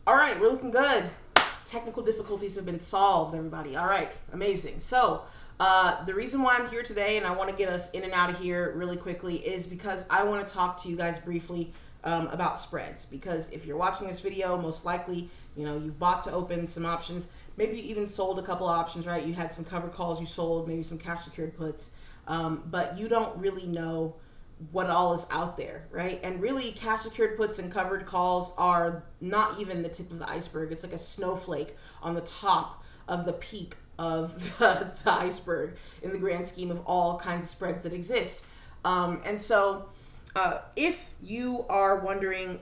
All right, we're looking good. Technical difficulties have been solved, everybody. All right, amazing. So, the reason why I'm here today and I want to get us in and out of here really quickly is because I want to talk to you guys briefly about spreads. Because if you're watching this video, most likely, you've bought to open some options. Maybe you even sold a couple of options, right? You had some covered calls you sold, maybe some cash secured puts, but you don't really know what all is out there, right? And really, cash secured puts and covered calls are not even the tip of the iceberg. It's like a snowflake on the top of the peak of the iceberg in the grand scheme of all kinds of spreads that exist. And so if you are wondering,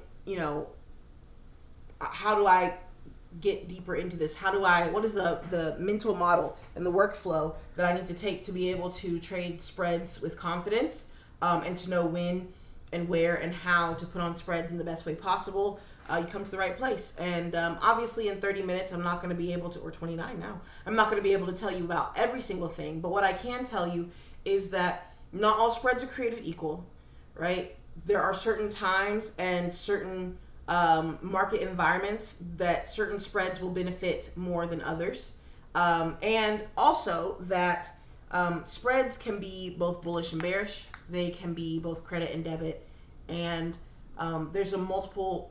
how do I get deeper into this? What is the mental model and the workflow that I need to take to be able to trade spreads with confidence, and to know when and where and how to put on spreads in the best way possible, you come to the right place. And obviously in 30 minutes, I'm not going to be able to, or 29 now, I'm not going to be able to tell you about every single thing. But what I can tell you is that not all spreads are created equal, right? There are certain times and certain market environments that certain spreads will benefit more than others. And also that spreads can be both bullish and bearish. They can be both credit and debit. And there's a multitude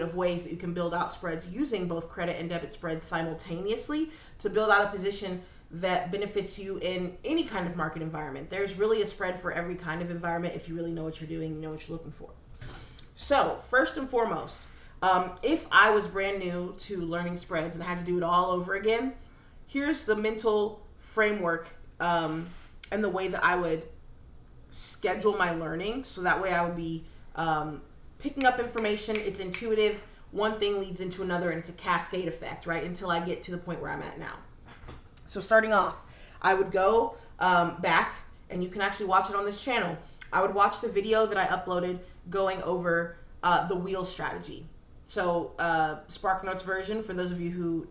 of ways that you can build out spreads using both credit and debit spreads simultaneously to build out a position that benefits you in any kind of market environment. There's really a spread for every kind of environment if you really know what you're doing, you know what you're looking for. So first and foremost, if I was brand new to learning spreads and I had to do it all over again, here's the mental framework and the way that I would schedule my learning. So that way I would be picking up information. It's intuitive. One thing leads into another, and it's a cascade effect, right? Until I get to the point where I'm at now. So starting off, I would go back, and you can actually watch it on this channel. I would watch the video that I uploaded going over the wheel strategy. So SparkNotes version, for those of you who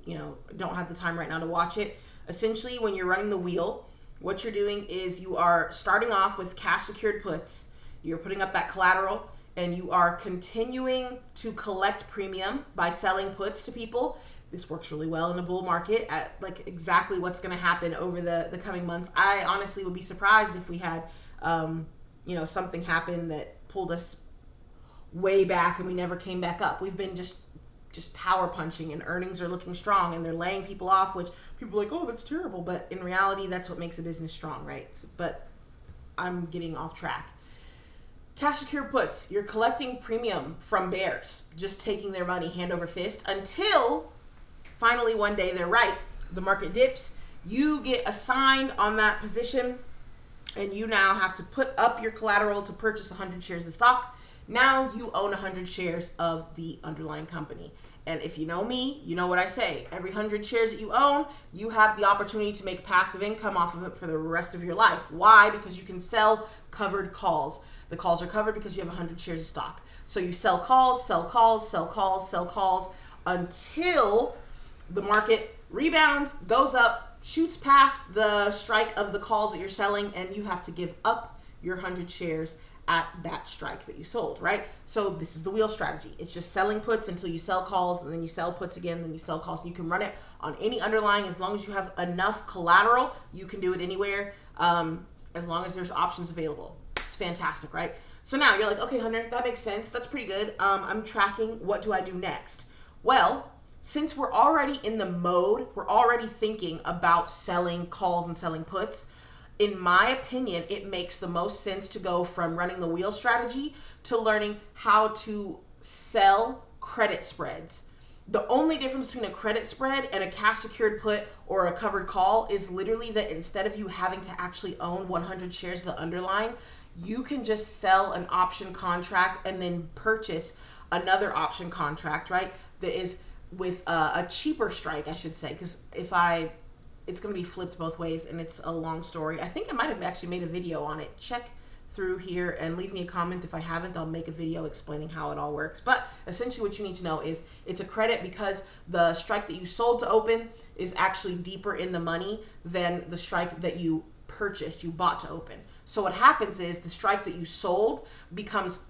don't have the time right now to watch it, essentially when you're running the wheel, what you're doing is you are starting off with cash secured puts. You're putting up that collateral, and you are continuing to collect premium by selling puts to people. This works really well in a bull market at like exactly what's going to happen over the coming months. I honestly would be surprised if we had something happen that pulled us way back and we never came back up. We've been just power punching, and earnings are looking strong, and they're laying people off, which people are like, oh, that's terrible. But in reality, that's what makes a business strong, right? But I'm getting off track. Cash secured puts, you're collecting premium from bears, just taking their money hand over fist until finally one day they're right. The market dips, you get assigned on that position, and you now have to put up your collateral to purchase 100 shares of stock. Now you own 100 shares of the underlying company. And if you know me, you know what I say. Every 100 shares that you own, you have the opportunity to make passive income off of it for the rest of your life. Why? Because you can sell covered calls. The calls are covered because you have 100 shares of stock. So you sell calls, sell calls, sell calls, sell calls until the market rebounds, goes up, shoots past the strike of the calls that you're selling, and you have to give up your 100 shares at that strike that you sold, right? So this is the wheel strategy. It's just selling puts until you sell calls, and then you sell puts again, then you sell calls. You can run it on any underlying as long as you have enough collateral. You can do it anywhere as long as there's options available. It's fantastic, right? So now you're like, okay, Hunter, that makes sense. That's pretty good. I'm tracking. What do I do next? Well, since we're already in the mode, we're already thinking about selling calls and selling puts, in my opinion, it makes the most sense to go from running the wheel strategy to learning how to sell credit spreads. The only difference between a credit spread and a cash secured put or a covered call is literally that instead of you having to actually own 100 shares of the underlying, you can just sell an option contract and then purchase another option contract, right? That is with a cheaper strike, I should say, because it's going to be flipped both ways, and it's a long story. I think I might have actually made a video on it. Check through here and leave me a comment. If I haven't, I'll make a video explaining how it all works. But essentially what you need to know is it's a credit because the strike that you sold to open is actually deeper in the money than the strike that you purchased, you bought to open. So what happens is the strike that you sold becomes,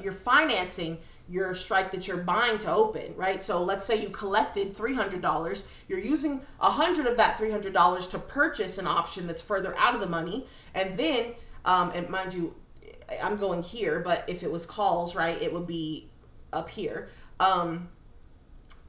you're financing your strike that you're buying to open, right? So let's say you collected $300. You're using $100 of that $300 to purchase an option that's further out of the money. And then, and mind you, I'm going here, but if it was calls, right, it would be up here.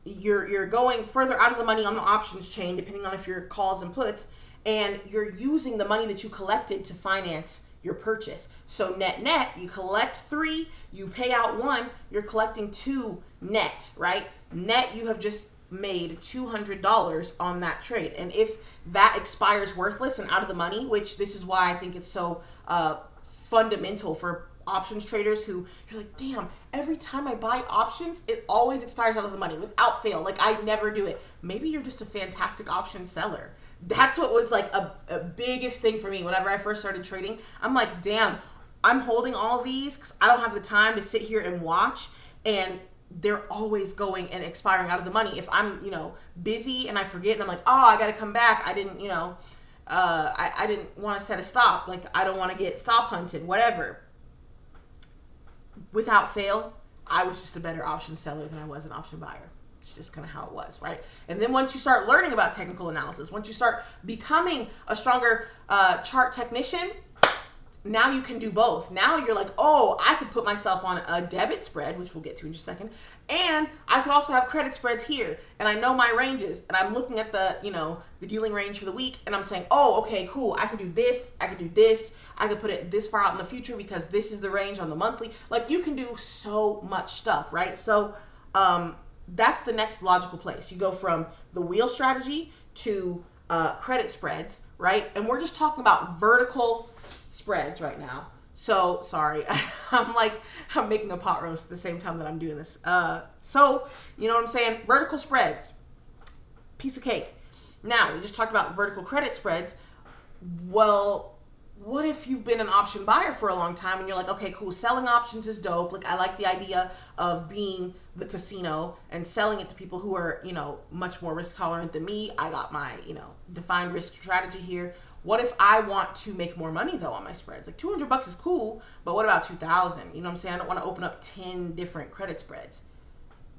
You're going further out of the money on the options chain, depending on if you're calls and puts, and you're using the money that you collected to finance your purchase. So net, you collect 3, you pay out 1, you're collecting 2 net, right? Net, you have just made $200 on that trade. And if that expires worthless and out of the money, which this is why I think it's so fundamental for options traders who you're like, damn, every time I buy options, it always expires out of the money without fail. Like, I never do it. Maybe you're just a fantastic option seller. That's what was like a biggest thing for me whenever I first started trading. I'm like, damn, I'm holding all these because I don't have the time to sit here and watch, and they're always going and expiring out of the money. If I'm, busy and I forget and I'm like, oh, I got to come back. I didn't, I didn't want to set a stop. Like, I don't want to get stop hunted, whatever. Without fail, I was just a better option seller than I was an option buyer. It's just kind of how it was, right? And then once you start learning about technical analysis, once you start becoming a stronger chart technician, now you can do both. Now you're like, oh, I could put myself on a debit spread, which we'll get to in just a second, and I could also have credit spreads here, and I know my ranges, and I'm looking at the, the dealing range for the week, and I'm saying, oh, okay, cool, I can do this, I can do this, I could put it this far out in the future because this is the range on the monthly. Like, you can do so much stuff, right? So, that's the next logical place. You go from the wheel strategy to credit spreads, right? And we're just talking about vertical spreads right now. So, sorry, I'm making a pot roast at the same time that I'm doing this. So, you know what I'm saying? Vertical spreads, piece of cake. Now, we just talked about vertical credit spreads. Well, what if you've been an option buyer for a long time and you're like, okay, cool, selling options is dope. Like, I like the idea of being the casino and selling it to people who are, much more risk tolerant than me. I got my, defined risk strategy here. What if I want to make more money though on my spreads? Like, $200 is cool, but what about 2,000? You know what I'm saying? I don't want to open up 10 different credit spreads.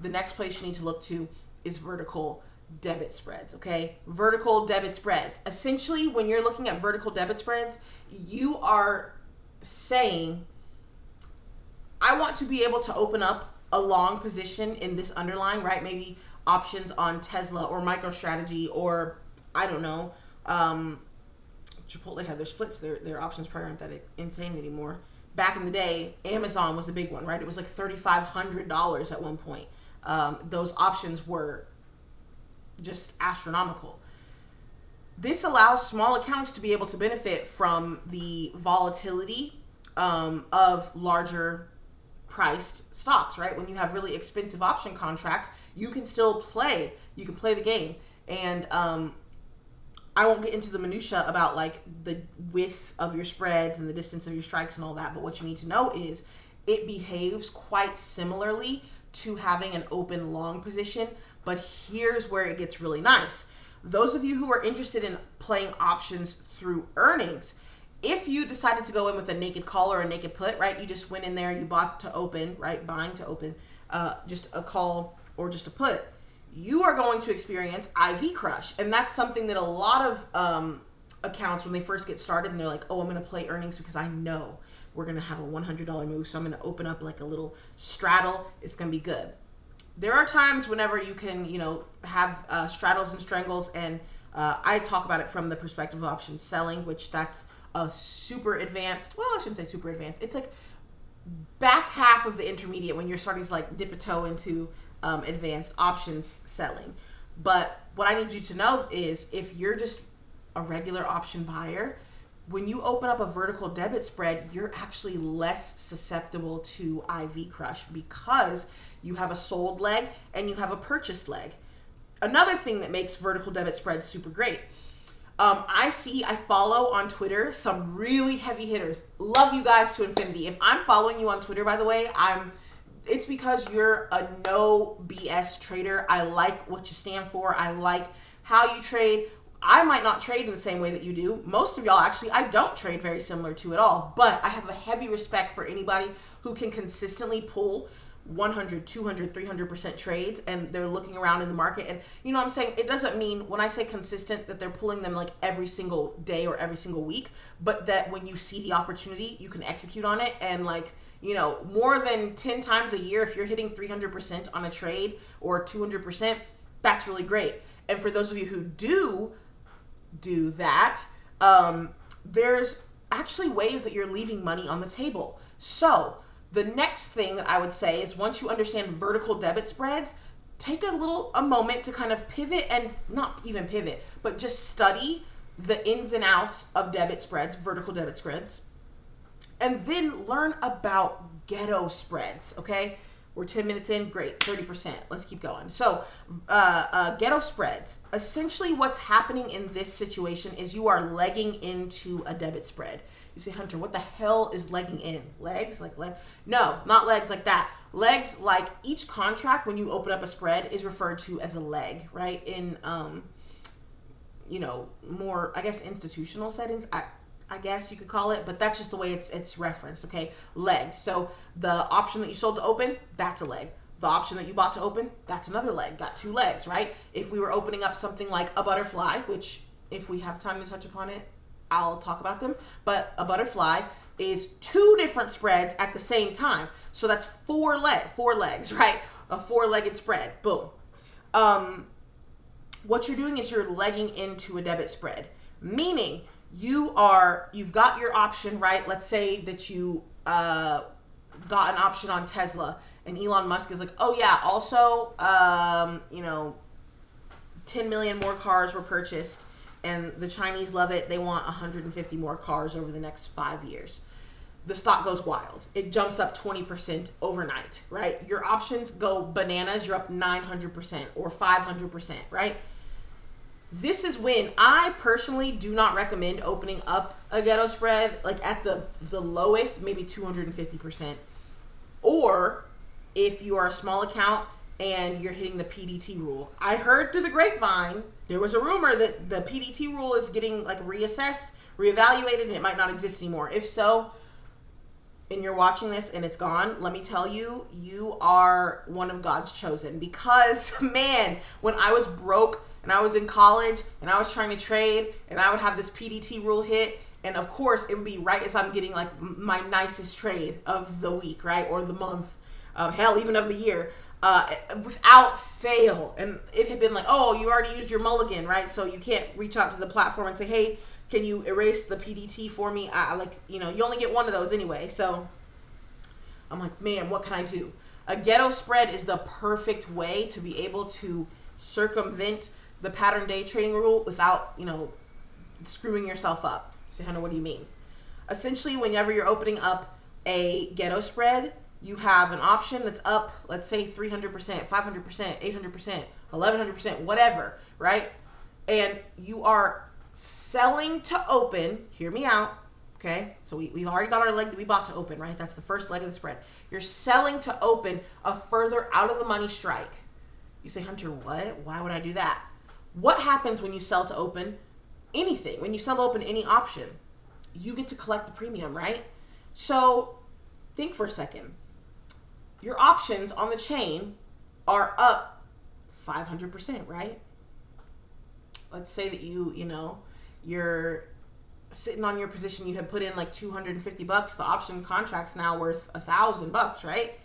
The next place you need to look to is vertical debit spreads, okay? Vertical debit spreads. Essentially, when you're looking at vertical debit spreads, you are saying, I want to be able to open up a long position in this underlying, right? Maybe options on Tesla or MicroStrategy or, I don't know, Chipotle had their splits. Their options probably aren't that insane anymore. Back in the day, Amazon was the big one, right? It was like $3,500 at one point. Those options were just astronomical. This allows small accounts to be able to benefit from the volatility of larger priced stocks, right? When you have really expensive option contracts, you can still play. You can play the game. And I won't get into the minutia about like the width of your spreads and the distance of your strikes and all that, but what you need to know is it behaves quite similarly to having an open long position, but here's where it gets really nice. Those of you who are interested in playing options through earnings, if you decided to go in with a naked call or a naked put, right, you just went in there, you bought to open, right, buying to open, just a call or just a put, you are going to experience IV crush. And that's something that a lot of accounts, when they first get started and they're like, oh, I'm going to play earnings because I know we're going to have a $100 move, so I'm going to open up like a little straddle. It's going to be good. There are times whenever you can, have straddles and strangles, and I talk about it from the perspective of option selling, which that's a super advanced, well, I shouldn't say super advanced. It's like back half of the intermediate when you're starting to like dip a toe into advanced options selling. But what I need you to know is if you're just a regular option buyer, when you open up a vertical debit spread, you're actually less susceptible to IV crush because you have a sold leg and you have a purchased leg. Another thing that makes vertical debit spreads super great. I follow on Twitter some really heavy hitters. Love you guys to infinity. If I'm following you on Twitter, by the way, it's because you're a no BS trader. I like what you stand for. I like how you trade. I might not trade in the same way that you do. Most of y'all, actually, I don't trade very similar to at all. But I have a heavy respect for anybody who can consistently pull 100, 200, 300% trades, and they're looking around in the market. And you know what I'm saying? It doesn't mean when I say consistent that they're pulling them like every single day or every single week, but that when you see the opportunity, you can execute on it. And like, you know, more than 10 times a year, if you're hitting 300% on a trade or 200%, that's really great. And for those of you who do that, there's actually ways that you're leaving money on the table. So the next thing that I would say is once you understand vertical debit spreads, take a moment to kind of pivot, and not even pivot, but just study the ins and outs of debit spreads, vertical debit spreads, and then learn about ghetto spreads, okay? We're 10 minutes in, great, 30%. Let's keep going. So, ghetto spreads. Essentially what's happening in this situation is you are legging into a debit spread. You say, Hunter, what the hell is legging in? Legs? Like leg? No, not legs like that. Legs, like each contract when you open up a spread is referred to as a leg, right? In, you know, more, I guess, institutional settings. I guess you could call it, but that's just the way it's referenced, okay? Legs. So the option that you sold to open, that's a leg. The option that you bought to open, that's another leg. Got two legs, right? If we were opening up something like a butterfly, which if we have time to touch upon it, I'll talk about them. But a butterfly is two different spreads at the same time. So that's four legs, right? A four-legged spread. Boom. What you're doing is you're legging into a debit spread, meaning you've got your option, right? Let's say that you got an option on Tesla, and Elon Musk is like, oh yeah, also, you know, 10 million more cars were purchased, and the Chinese love it. They want 150 more cars over the next 5 years. The stock goes wild. It jumps up 20% overnight, right? Your options go bananas. You're up 900% or 500%, right? This is when I personally do not recommend opening up a ghetto spread, like at the lowest, maybe 250%. Or if you are a small account and you're hitting the PDT rule. I heard through the grapevine, there was a rumor that the PDT rule is getting like reassessed, reevaluated, and it might not exist anymore. If so, and you're watching this and it's gone, let me tell you, you are one of God's chosen. Because, man, when I was broke, and I was in college, and I was trying to trade, and I would have this PDT rule hit, and of course, it would be right as I'm getting like my nicest trade of the week, right, or the month, hell, even of the year, without fail. And it had been like, oh, you already used your mulligan, right, so you can't reach out to the platform and say, hey, can you erase the PDT for me? Like, you know, you only get one of those anyway. So I'm like, man, what can I do? A ghetto spread is the perfect way to be able to circumvent the pattern day trading rule without, you know, screwing yourself up. So, Hannah, what do you mean? Essentially, whenever you're opening up a ghetto spread, you have an option that's up, let's say 300%, 500%, 800%, 1100%, whatever, right? And you are selling to open, hear me out, okay? So we've already got our leg that we bought to open, right? That's the first leg of the spread. You're selling to open a further out of the money strike. You say, Hunter, what? Why would I do that? What happens when you sell to open anything? When you sell to open any option, you get to collect the premium, right? So think for a second. Your options on the chain are up 500%, right? Let's say that you're sitting on your position. You have put in like $250. The option contract's now worth $1,000, right?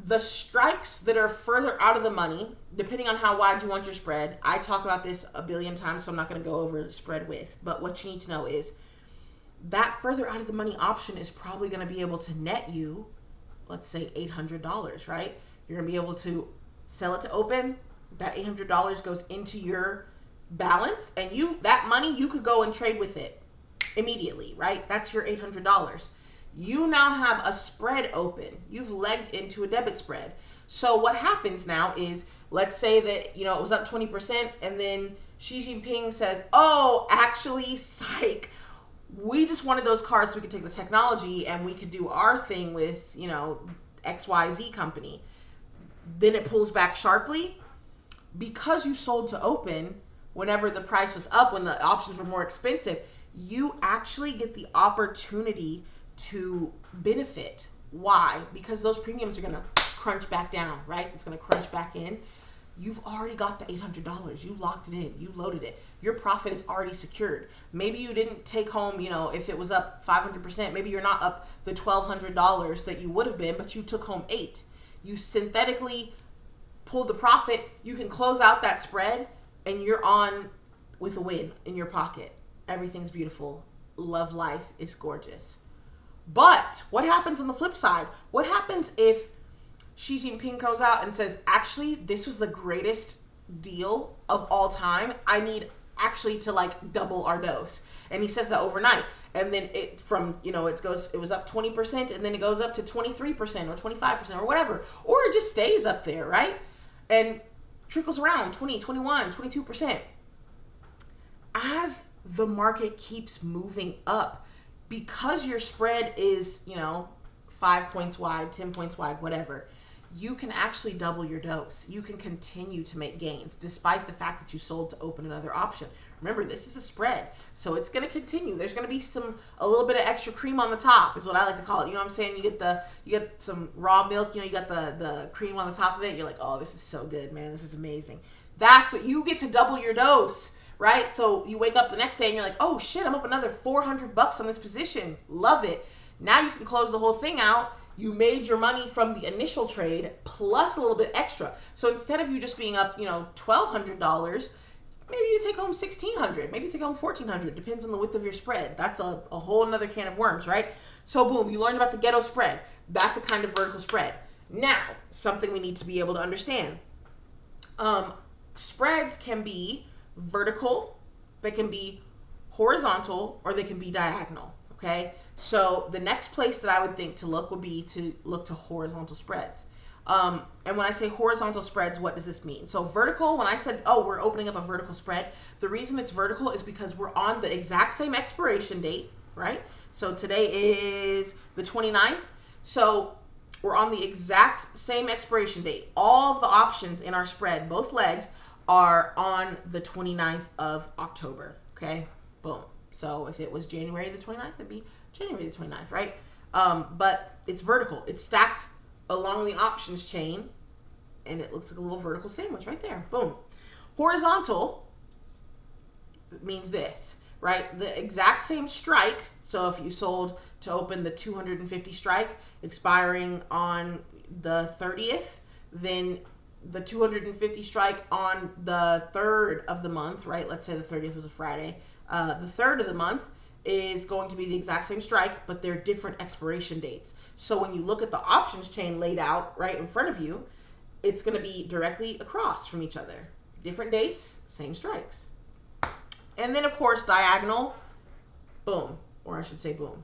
The strikes that are further out of the money, depending on how wide you want your spread, I talk about this a billion times, so I'm not going to go over the spread width. But what you need to know is that further out of the money option is probably going to be able to net you, let's say $800, right? You're going to be able to sell it to open. That $800 goes into your balance, and that money, you could go and trade with it immediately, right? That's your $800. You now have a spread open. You've legged into a debit spread. So what happens now is, let's say that, you know, it was up 20%, and then Xi Jinping says, oh, actually, psych, we just wanted those cards so we could take the technology and we could do our thing with, you know, XYZ company. Then it pulls back sharply. Because you sold to open whenever the price was up, when the options were more expensive, you actually get the opportunity to benefit. Why? Because those premiums are going to crunch back down, right? It's going to crunch back in. You've already got the $800. You locked it in. You loaded it. Your profit is already secured. Maybe you didn't take home, if it was up 500%, maybe you're not up the $1,200 that you would have been, but you took home $8. You synthetically pulled the profit. You can close out that spread and you're on with a win in your pocket. Everything's beautiful. Love life is gorgeous. But what happens on the flip side? What happens if Xi Jinping goes out and says, actually, this was the greatest deal of all time. I need actually to double our dose. And he says that overnight. And then it was up 20% and then it goes up to 23% or 25% or whatever. Or it just stays up there, right? And trickles around 20, 21, 22%. As the market keeps moving up, because your spread is, 5 points wide, 10 points wide, whatever, you can actually double your dose. You can continue to make gains despite the fact that you sold to open another option. Remember, this is a spread, so it's going to continue. There's going to be a little bit of extra cream on the top is what I like to call it. You know what I'm saying? You get some raw milk, you got the cream on the top of it. You're like, oh, this is so good, man. This is amazing. That's what you get to double your dose, right? So you wake up the next day and you're like, oh shit, I'm up another $400 on this position. Love it. Now you can close the whole thing out. You made your money from the initial trade plus a little bit extra. So instead of you just being up, $1,200, maybe you take home $1,600, maybe you take home $1,400, depends on the width of your spread. That's a whole another can of worms, right? So boom, you learned about the ghetto spread. That's a kind of vertical spread. Now, something we need to be able to understand. Spreads can be vertical, they can be horizontal, or they can be diagonal, okay? So the next place that I would think to look would be to look to horizontal spreads. And when I say horizontal spreads, what does this mean? So vertical, when I said, oh, we're opening up a vertical spread, the reason it's vertical is because we're on the exact same expiration date, right? So today is the 29th. So we're on the exact same expiration date. All of the options in our spread, both legs, are on the 29th of October, okay? Boom. So if it was January the 29th, it'd be January the 29th, right? But it's vertical. It's stacked along the options chain, and it looks like a little vertical sandwich right there. Boom. Horizontal means this, right? The exact same strike. So if you sold to open the 250 strike expiring on the 30th, then the 250 strike on the 3rd of the month, right? Let's say the 30th was a Friday. The 3rd of the month is going to be the exact same strike, but they're different expiration dates. So when you look at the options chain laid out right in front of you, it's going to be directly across from each other. Different dates, same strikes. And then, of course, diagonal, boom. Or I should say boom.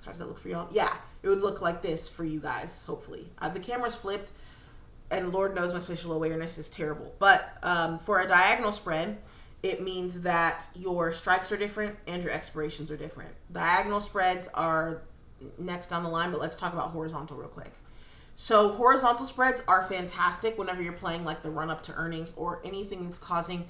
How does that look for y'all? Yeah, it would look like this for you guys, hopefully. The camera's flipped, and Lord knows my spatial awareness is terrible. But for a diagonal spread, it means that your strikes are different and your expirations are different. Diagonal spreads are next down the line, but let's talk about horizontal real quick. So horizontal spreads are fantastic whenever you're playing like the run up to earnings or anything that's causing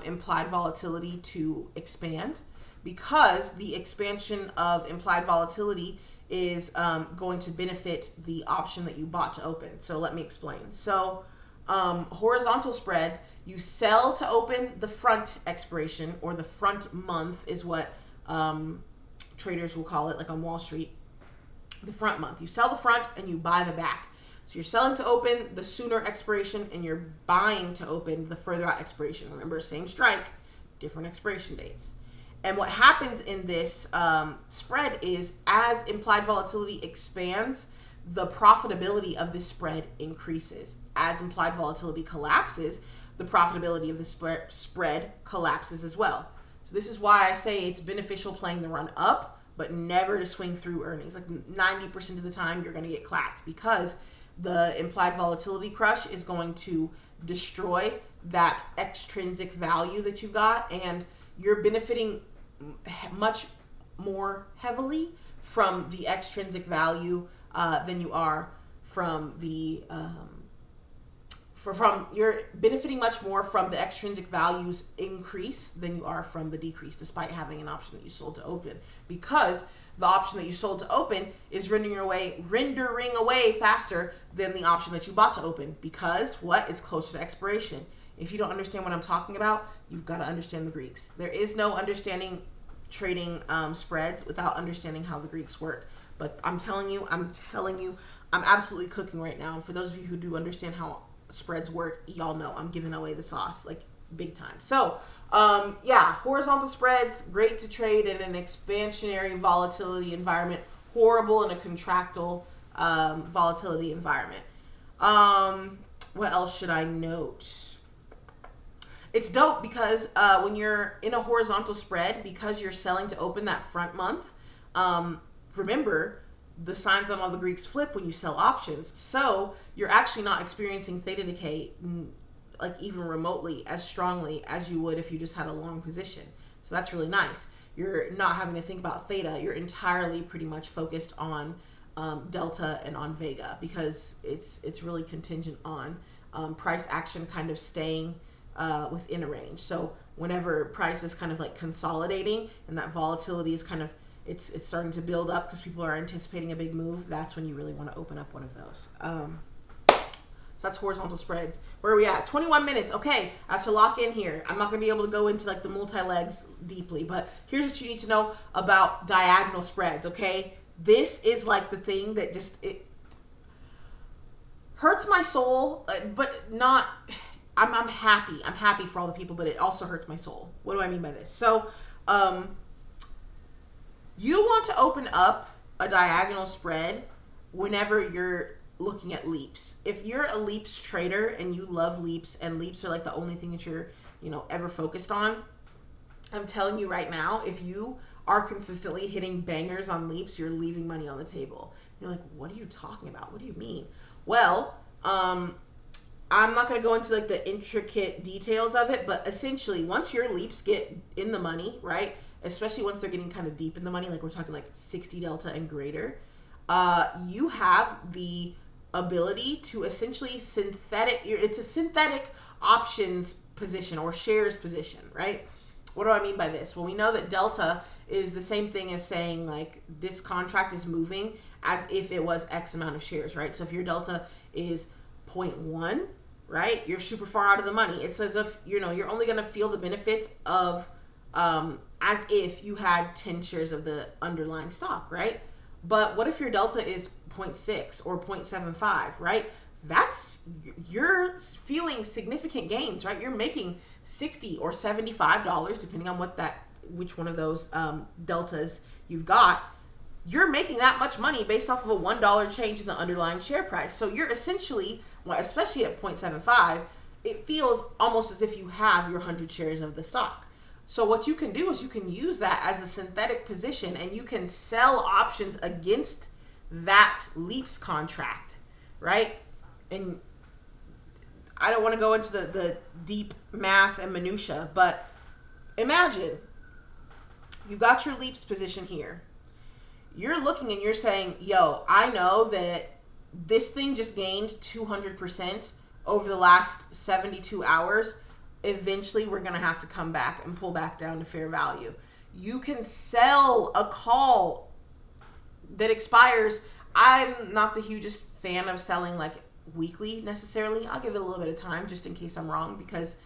implied volatility to expand, because the expansion of implied volatility is going to benefit the option that you bought to open. So let me explain. So horizontal spreads, you sell to open the front expiration, or the front month is what traders will call it, like on Wall Street. The front month. You sell the front and you buy the back. So you're selling to open the sooner expiration and you're buying to open the further out expiration. Remember, same strike, different expiration dates. And what happens in this spread is, as implied volatility expands, the profitability of this spread increases. As implied volatility collapses, the profitability of the spread collapses as well. So this is why I say it's beneficial playing the run up, but never to swing through earnings. Like 90% of the time, you're going to get clapped, because the implied volatility crush is going to destroy that extrinsic value that you've got, and you're benefiting much more heavily from the extrinsic value than you are from the you're benefiting much more from the extrinsic values increase than you are from the decrease, despite having an option that you sold to open, because the option that you sold to open is rendering away faster than the option that you bought to open, because what? It's closer to expiration. If you don't understand what I'm talking about, you've got to understand the Greeks. There is no understanding trading spreads without understanding how the Greeks work. But I'm telling you, I'm absolutely cooking right now. And for those of you who do understand how spreads work, y'all know I'm giving away the sauce, like big time. So, yeah, horizontal spreads, great to trade in an expansionary volatility environment, horrible in a contractile volatility environment. What else should I note? It's dope because when you're in a horizontal spread, because you're selling to open that front month, remember, the signs on all the Greeks flip when you sell options. So you're actually not experiencing theta decay like even remotely as strongly as you would if you just had a long position. So that's really nice. You're not having to think about theta. You're entirely pretty much focused on delta and on vega, because it's really contingent on price action kind of staying within a range. So whenever price is kind of like consolidating and that volatility is kind of it's starting to build up because people are anticipating a big move, that's when you really want to open up one of those. So that's horizontal spreads. Where are we at? 21 minutes. Okay, I have to lock in here. I'm not going to be able to go into like the multi-legs deeply, but here's what you need to know about diagonal spreads, okay? This is like the thing that just, it hurts my soul, but not, I'm happy. I'm happy for all the people, but it also hurts my soul. What do I mean by this? So, you want to open up a diagonal spread whenever you're looking at leaps. If you're a leaps trader and you love leaps, and leaps are like the only thing that you're, ever focused on, I'm telling you right now, if you are consistently hitting bangers on leaps, you're leaving money on the table. You're like, what are you talking about? What do you mean? Well, I'm not going to go into like the intricate details of it, but essentially once your leaps get in the money, right? Especially once they're getting kind of deep in the money, like we're talking like 60 delta and greater, you have the ability to essentially it's a synthetic options position or shares position, right? What do I mean by this? Well, we know that delta is the same thing as saying like this contract is moving as if it was X amount of shares, right? So if your delta is 0.1, right, you're super far out of the money. It's as if, you're only going to feel the benefits of as if you had 10 shares of the underlying stock, right? But what if your delta is 0.6 or 0.75, right? You're feeling significant gains, right? You're making $60 or $75, depending on which one of those deltas you've got. You're making that much money based off of a $1 change in the underlying share price. So you're essentially, especially at 0.75, it feels almost as if you have your 100 shares of the stock. So what you can do is you can use that as a synthetic position, and you can sell options against that leaps contract, right? And I don't want to go into the deep math and minutia, but imagine you got your leaps position here. You're looking and you're saying, yo, I know that this thing just gained 200% over the last 72 hours. Eventually we're going to have to come back and pull back down to fair value. You can sell a call that expires. I'm not the hugest fan of selling like weekly necessarily. I'll give it a little bit of time just in case I'm wrong, because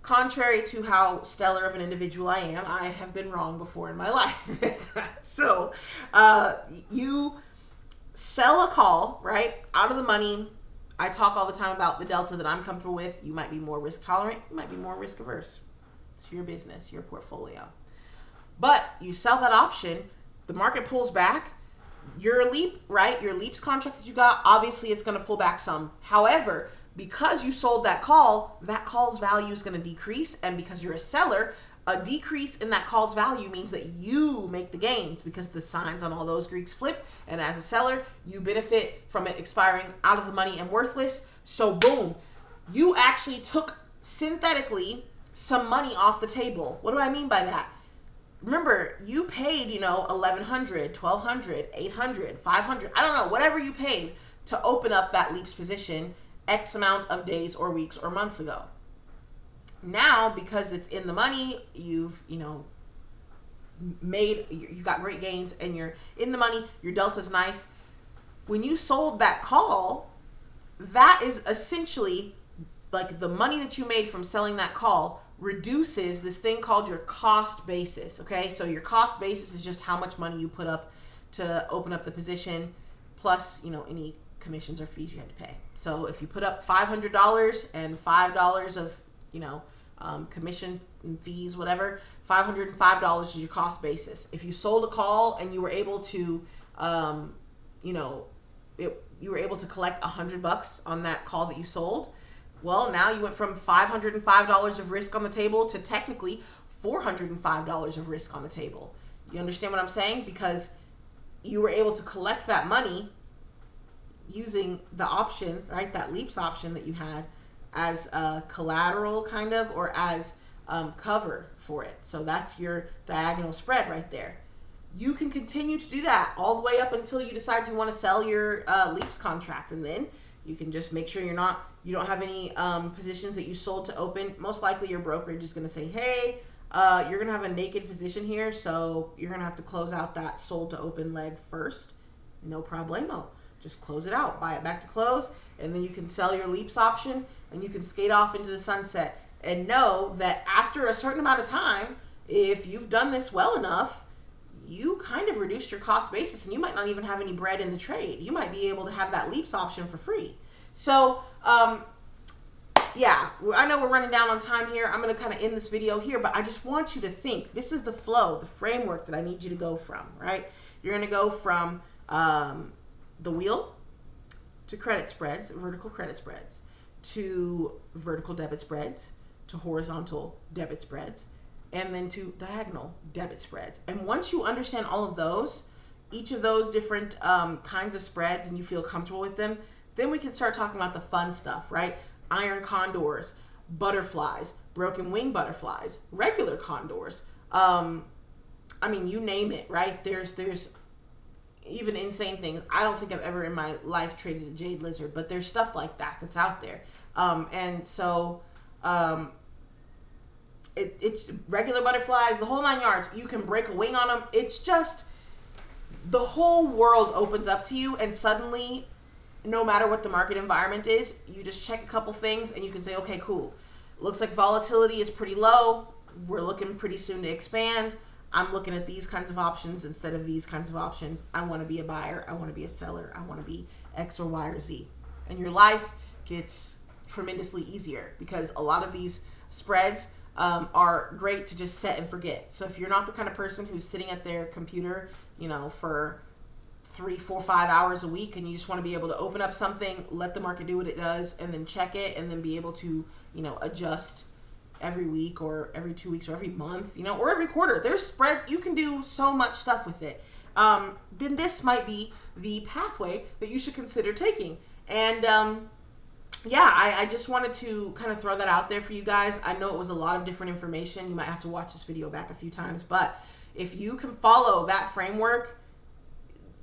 contrary to how stellar of an individual I am, I have been wrong before in my life. So you sell a call, right, out of the money. I talk all the time about the delta that I'm comfortable with. You might be more risk tolerant. You might be more risk averse. It's your business, your portfolio. But you sell that option. The market pulls back. Your leap, right? Your leaps contract that you got, obviously it's going to pull back some. However, because you sold that call's value is going to decrease. And because you're a seller, a decrease in that call's value means that you make the gains, because the signs on all those Greeks flip. And as a seller, you benefit from it expiring out of the money and worthless. So boom, you actually took synthetically some money off the table. What do I mean by that? Remember, you paid, $1,100, $1,200, $800, $500, I don't know, whatever you paid to open up that leaps position. X amount of days or weeks or months ago. Now, because it's in the money, you've, you got great gains and you're in the money, your delta's nice. When you sold that call, that is essentially like the money that you made from selling that call reduces this thing called your cost basis. Okay, so your cost basis is just how much money you put up to open up the position, plus any commissions or fees you had to pay. So if you put up $500 and $5 of commission and fees, whatever, $505 is your cost basis. If you sold a call and you were able to you were able to collect $100 on that call that you sold, well, now you went from $505 of risk on the table to technically $405 of risk on the table. You understand what I'm saying? Because you were able to collect that money using the option, right? That leaps option that you had as a collateral kind of, or as cover for it. So that's your diagonal spread right there. You can continue to do that all the way up until you decide you want to sell your leaps contract, and then you can just make sure you don't have any positions that you sold to open. Most likely your brokerage is going to say, hey, you're going to have a naked position here, so you're going to have to close out that sold to open leg first. No problemo. Just close it out, buy it back to close, and then you can sell your leaps option and you can skate off into the sunset. And know that after a certain amount of time, if you've done this well enough, you kind of reduced your cost basis and you might not even have any bread in the trade. You might be able to have that leaps option for free. So, yeah, I know we're running down on time here. I'm going to kind of end this video here, but I just want you to think. This is the flow, the framework that I need you to go from, right? You're going to go from the wheel to credit spreads, vertical credit spreads, to vertical debit spreads, to horizontal debit spreads, and then to diagonal debit spreads. And once you understand all of those, each of those different kinds of spreads, and you feel comfortable with them, then we can start talking about the fun stuff, right? Iron condors, butterflies, broken wing butterflies, regular condors. You name it, right? There's even insane things. I don't think I've ever in my life traded a jade lizard, but there's stuff like that that's out there. It's regular butterflies, the whole 9 yards. You can break a wing on them. It's just the whole world opens up to you, and suddenly, no matter what the market environment is, you just check a couple things and you can say, okay, cool. Looks like volatility is pretty low. We're looking pretty soon to expand. I'm looking at these kinds of options instead of these kinds of options. I want to be a buyer. I want to be a seller. I want to be X or Y or Z. And your life gets tremendously easier because a lot of these spreads are great to just set and forget. So if you're not the kind of person who's sitting at their computer, for 3, 4, 5 hours a week, and you just want to be able to open up something, let the market do what it does, and then check it, and then be able to, adjust every week or every 2 weeks or every month, or every quarter. There's spreads. You can do so much stuff with it. Then this might be the pathway that you should consider taking. And I just wanted to kind of throw that out there for you guys. I know it was a lot of different information. You might have to watch this video back a few times, but if you can follow that framework,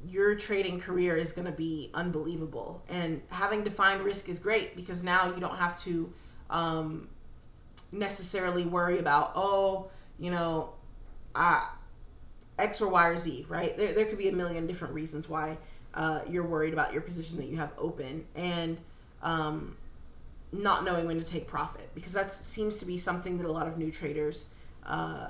your trading career is going to be unbelievable. And having defined risk is great because now you don't have to necessarily worry about, X or Y or Z, right? There could be a million different reasons why you're worried about your position that you have open, and not knowing when to take profit, because that seems to be something that a lot of new traders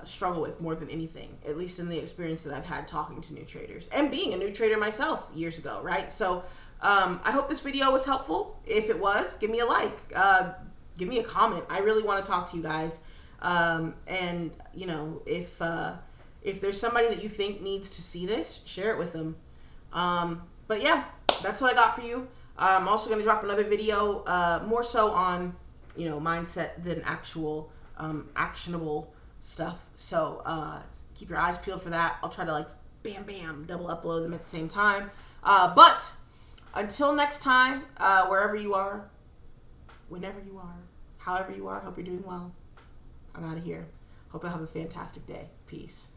struggle with more than anything, at least in the experience that I've had talking to new traders and being a new trader myself years ago, right? So I hope this video was helpful. If it was, give me a like, give me a comment. I really want to talk to you guys. If there's somebody that you think needs to see this, share it with them. But yeah, that's what I got for you. I'm also going to drop another video, more so on, mindset than actual actionable stuff. So keep your eyes peeled for that. I'll try to bam, double upload them at the same time. But until next time, wherever you are, whenever you are, however you are, hope you're doing well. I'm out of here. Hope you'll have a fantastic day. Peace.